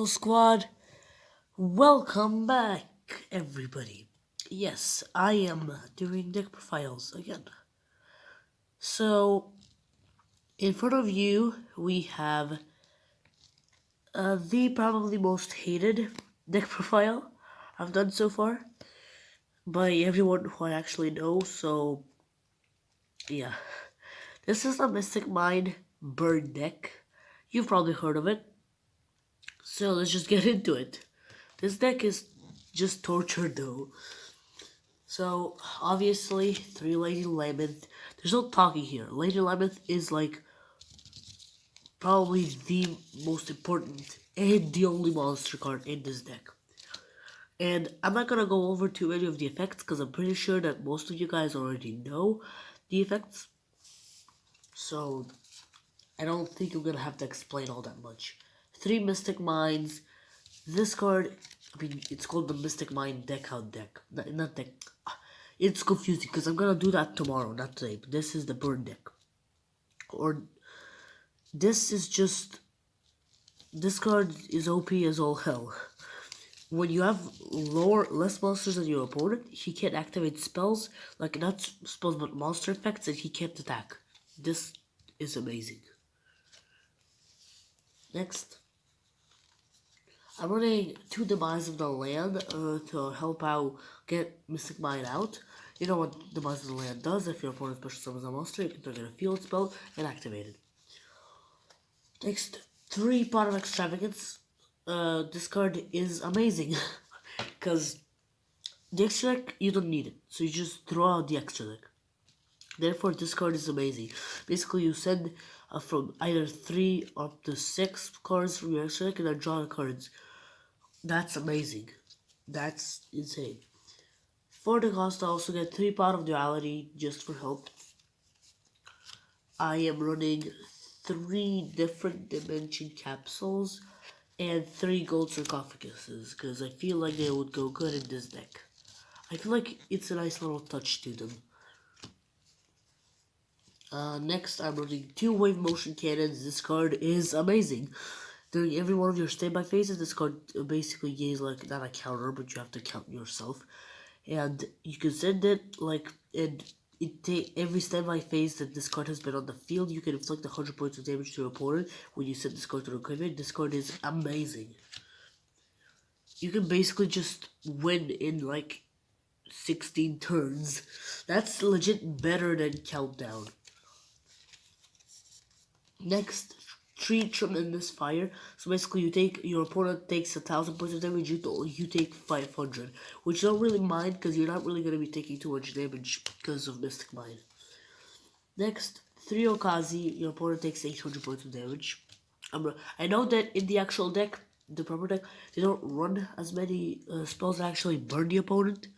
Mistical Squad, welcome back, everybody. Yes, I am doing deck profiles again. So, in front of you, we have the probably most hated deck profile I've done so far by everyone who I actually know. So, yeah, this is the Mystic Mind Bird deck. You've probably heard of it. So, let's just get into it. This deck is just tortured though. So, obviously, 3 Lady Labyrinth. There's no talking here. Lady Labyrinth is like probably the most important and the only monster card in this deck. And I'm not gonna go over too many of the effects because I'm pretty sure that most of you guys already know the effects. So, I don't think I'm gonna have to explain all that much. 3 Mystic Minds. This card, it's called the Mystic Mind Deck Out deck. Not deck. It's confusing because I'm gonna do that tomorrow, not today. But this is the burn deck. Or this is just, this card is OP as all hell. When you have less monsters than your opponent, he can't activate spells, like not spells but monster effects, and he can't attack. This is amazing. Next, I'm running 2 Demise of the Land to help out get Mystic Mind out. You know what Demise of the Land does? If your opponent special summons a monster, you can target a field spell and activate it. Next, 3 Pot of Extravagance. This card is amazing because the extra deck, you don't need it, so you just throw out the extra deck. Therefore, this card is amazing. Basically, you send from either 3 up to 6 cards from your extra deck and then draw the cards. That's amazing. That's insane. For the cost, I also get 3 Pot of Duality just for help. I am running 3 different dimension capsules and 3 gold sarcophaguses because I feel like they would go good in this deck. I feel like it's a nice little touch to them. Next, I'm running 2 wave motion cannons. This card is amazing. During every one of your standby phases, this card basically gains like not a counter, but you have to count yourself, and you can send it like and it take every standby phase that this card has been on the field. You can inflict 100 points of damage to your opponent when you send this card to the graveyard. This card is amazing. You can basically just win in like 16 turns. That's legit better than Countdown. Next, 3 Tremendous Fire. So basically, your opponent takes 1,000 points of damage, you take 500, which you don't really mind because you're not really going to be taking too much damage because of Mystic Mind. Next, 3 Okazi. Your opponent takes 800 points of damage. I know that in the actual deck, the proper deck, they don't run as many spells that actually burn the opponent,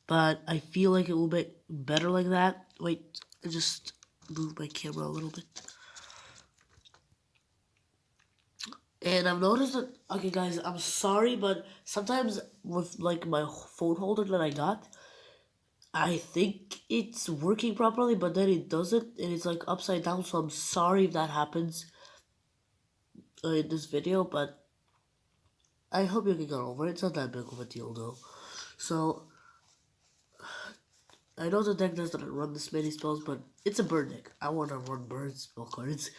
but I feel like it will be better like that. Wait, I just moved my camera a little bit. And I've noticed that, okay guys, I'm sorry, but sometimes with like my phone holder that I got, I think it's working properly, but then it doesn't, and it's like upside down, so I'm sorry if that happens in this video, but I hope you can get over it. It's not that big of a deal though. So, I know the deck doesn't run this many spells, but it's a bird deck. I want to run bird spell cards.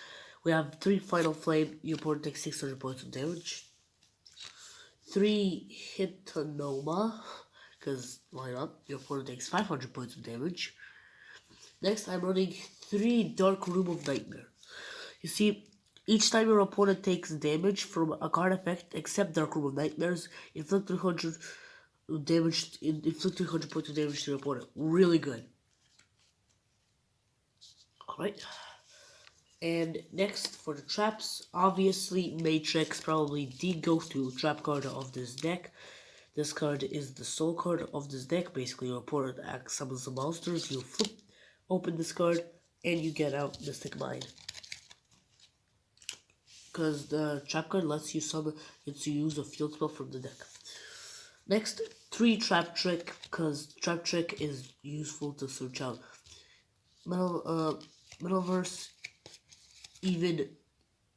We have 3 Final Flame. Your opponent takes 600 points of damage. 3 Hitanoma, because why not? Your opponent takes 500 points of damage. Next, I'm running 3 Dark Room of Nightmare. You see, each time your opponent takes damage from a card effect, except Dark Room of Nightmares, inflict 300 points of damage to your opponent. Really good. Alright. And next, for the traps, obviously Matrix, probably the go-to trap card of this deck. This card is the soul card of this deck. Basically, your opponent summons the monsters, you flip, open this card, and you get out Mystic Mind. Because the trap card lets you use a field spell from the deck. Next, 3 Trap Trick, because Trap Trick is useful to search out Metalverse. Even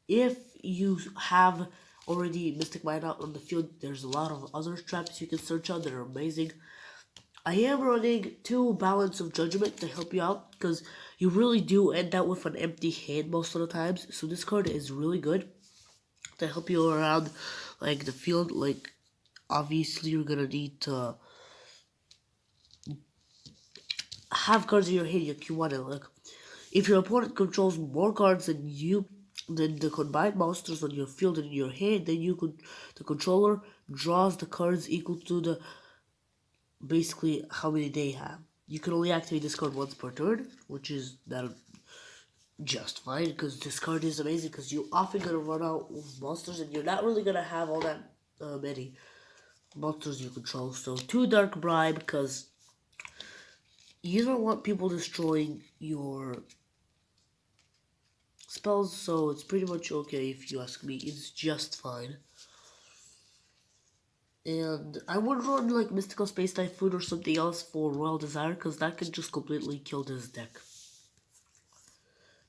if you have already Mystic Mine out on the field, there's a lot of other traps you can search out that are amazing. I am running 2 Balance of Judgment to help you out, because you really do end up with an empty hand most of the times. So this card is really good to help you around, like, the field. Like, obviously you're gonna need to have cards in your hand like you want to. Like, if your opponent controls more cards than you, than the combined monsters on your field and in your hand, then the controller draws the cards equal to the basically how many they have. You can only activate this card once per turn, which is that just fine, because this card is amazing, because you're often gonna run out of monsters and you're not really gonna have all that many monsters you control. So 2 Dark Bribe, because you don't want people destroying your spells, so it's pretty much okay if you ask me. It's just fine. And I would run like Mystical Space Typhoon or something else for Royal Desire, because that could just completely kill this deck.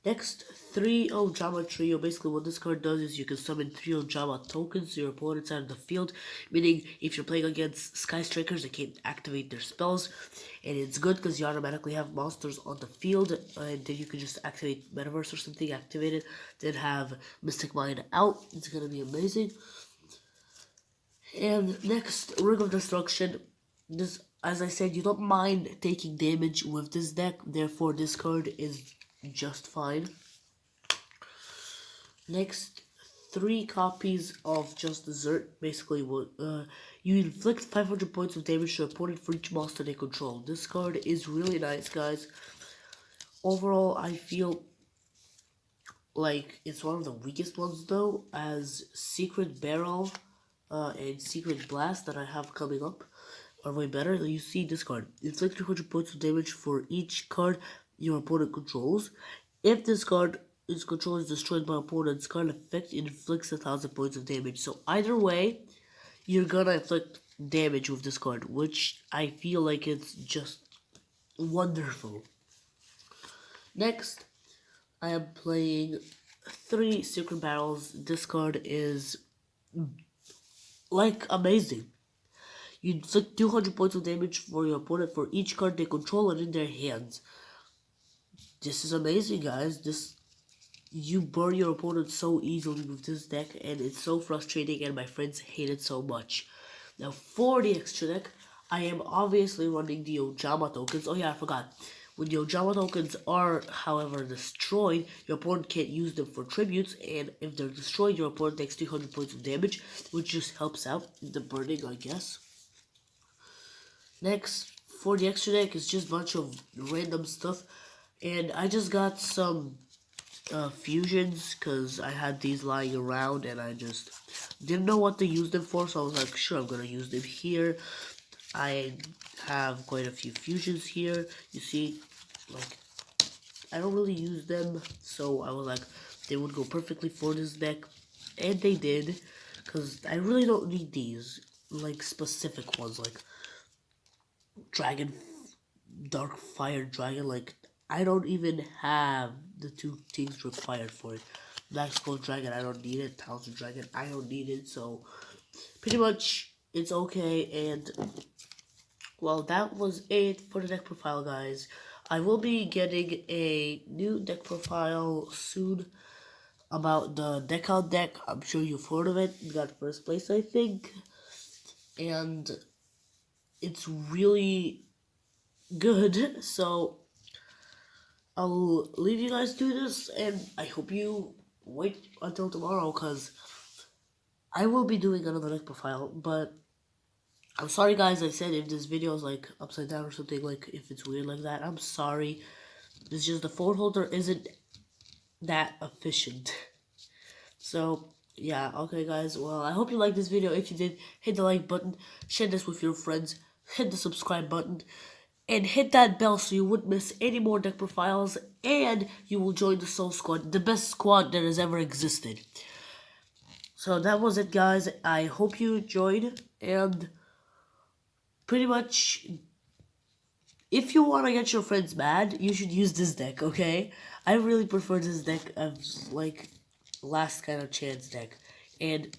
Next, 3 Ojama Trio. Basically what this card does is you can summon 3 Ojama tokens to your opponent's side of the field, meaning if you're playing against Sky Strikers, they can't activate their spells, and it's good because you automatically have monsters on the field, and then you can just activate Metaverse or something, activate it, then have Mystic Mine out. It's gonna be amazing. And next, Ring of Destruction. This, as I said, you don't mind taking damage with this deck, therefore this card is just fine. Next, 3 copies of Just Desert. Basically, you inflict 500 points of damage to your opponent for each monster they control. This card is really nice, guys. Overall, I feel like it's one of the weakest ones, though, as Secret Barrel and Secret Blast that I have coming up are way better. You see this card. Inflict 300 points of damage for each card your opponent controls. If this card is control is destroyed by opponent's card effect, it inflicts 1,000 points of damage. So either way, you're gonna inflict damage with this card, which I feel like it's just wonderful. Next, I am playing 3 Secret Barrels. This card is like amazing. You inflict 200 points of damage for your opponent for each card they control and in their hands. This is amazing, guys. You burn your opponent so easily with this deck, and it's so frustrating, and my friends hate it so much. Now, for the extra deck, I am obviously running the Ojama tokens. Oh yeah, I forgot. When the Ojama tokens are, however, destroyed, your opponent can't use them for tributes, and if they're destroyed, your opponent takes 300 points of damage, which just helps out in the burning, I guess. Next, for the extra deck, it's just a bunch of random stuff. And I just got some fusions, because I had these lying around and I just didn't know what to use them for, so I was like, sure, I'm going to use them here. I have quite a few fusions here. You see, like, I don't really use them, so I was like, they would go perfectly for this deck. And they did, because I really don't need these, like, specific ones, like Dragon, Dark Fire Dragon. Like, I don't even have the 2 things required for it. Black Skull Dragon, I don't need it. Townsend Dragon, I don't need it. So, pretty much, it's okay. And, well, that was it for the deck profile, guys. I will be getting a new deck profile soon about the deck out deck. I'm sure you've heard of it. It got first place, I think. And it's really good. So, I'll leave you guys to this, and I hope you wait until tomorrow, because I will be doing another deck profile. But I'm sorry, guys, I said if this video is like upside down or something, like if it's weird like that, I'm sorry. It's just the phone holder isn't that efficient. So, yeah, okay, guys. Well, I hope you liked this video. If you did, hit the like button, share this with your friends, hit the subscribe button, and hit that bell so you wouldn't miss any more deck profiles, and you will join the Soul Squad, the best squad that has ever existed. So that was it, guys. I hope you enjoyed, and pretty much, if you want to get your friends mad, you should use this deck, okay? I really prefer this deck as, like, last kind of chance deck. And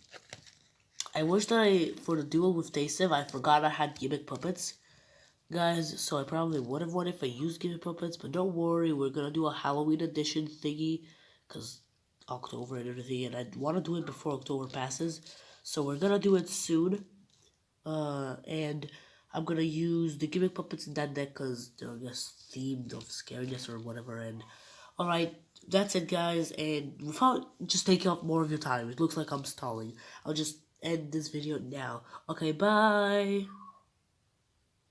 I wish that for the duel with Tasiv, I forgot I had gimmick puppets, guys, so I probably would have won if I used gimmick puppets, but don't worry, we're gonna do a Halloween edition thingy, because October and everything, and I want to do it before October passes, so we're gonna do it soon, and I'm gonna use the gimmick puppets in that deck, because they're just themed of scariness or whatever, and alright, that's it guys, and without just taking up more of your time, it looks like I'm stalling, I'll just end this video now. Okay, bye!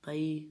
Bye.